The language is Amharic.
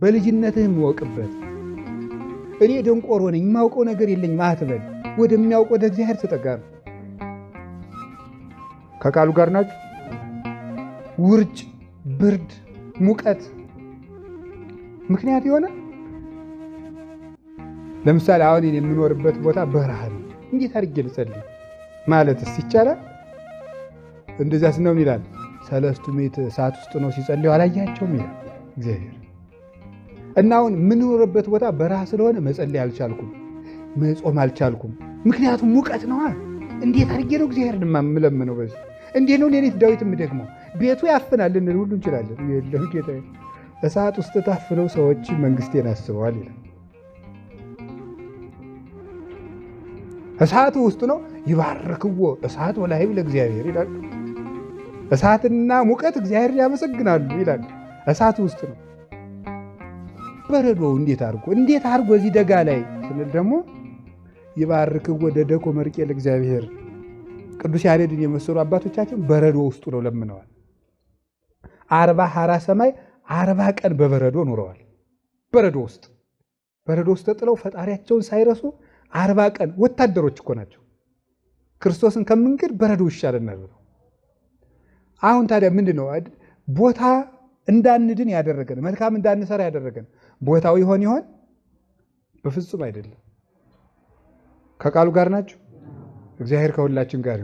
በልጅነትህም ወቅበት። እኔ ደንቆሮ ነኝ የማውቀው ነገር የለኝም አትበል። ወደሚያውቀው ወደ እግዚአብሔር ተጠጋ ነው። ከቃሉ ጋር ናችሁ። ውርጭ፣ ብርድ፣ ሙቀት ምክንያት የሆነ ለምሳሌ አሁን እኔ የምኖርበት ቦታ በረሃ ነው። እንዴት አድርጌ ልጸልይ ማለትስ ይቻላል? እንደዚያስ ነው ይላል። ሰለስቱ ምዕት እሳት ውስጥ ነው ሲጸልዩ አላያቸውም ይላል እግዚአብሔር። እና አሁን የምኖርበት ቦታ በረሃ ስለሆነ መጸለይ አልቻልኩም፣ መጾም አልቻልኩም። ምክንያቱም ሙቀት ነዋ። እንዴት አድርጌ ነው እግዚአብሔርን የምለምነው? በዚህ እንዴት ነው ሌሊት ዳዊት የምደግመው? ቤቱ ያፍናል ልንል ሁሉ እንችላለን። የለም ጌታዬ፣ እሳት ውስጥ ታፍነው ሰዎች መንግስቴን አስበዋል ይላል። እሳቱ ውስጥ ነው። ይባርክዎ እሳት ወላሂብ ለእግዚአብሔር ይላል። እሳትና ሙቀት እግዚአብሔርን ያመሰግናሉ ይላል። እሳቱ ውስጥ ነው። በረዶ እንዴት አድርጎ እዚህ ደጋ ላይ ስንል ደግሞ ይባርክዎ ደደኮ መርቄ ለእግዚአብሔር። ቅዱስ ያሬድን የመሰሉ አባቶቻችን በረዶ ውስጥ ነው ለምነዋል። 40 ሐራ ሰማይ 40 ቀን በበረዶ ኑረዋል። በረዶ ውስጥ ተጥለው ፈጣሪያቸውን ሳይረሱ 40 ቀን ወታደሮች እኮ ናቸው። ክርስቶስን ከምንግድ በረዶ ይሻለናል። አሁን ታዲያ ምንድን ነው ቦታ እንዳንድን ያደረገን፣ መልካም እንዳንሰራ ያደረገን ቦታው ይሆን? በፍጹም አይደለም። ከቃሉ ጋር ናቸው። እግዚአብሔር ከሁላችን ጋር ይሁን።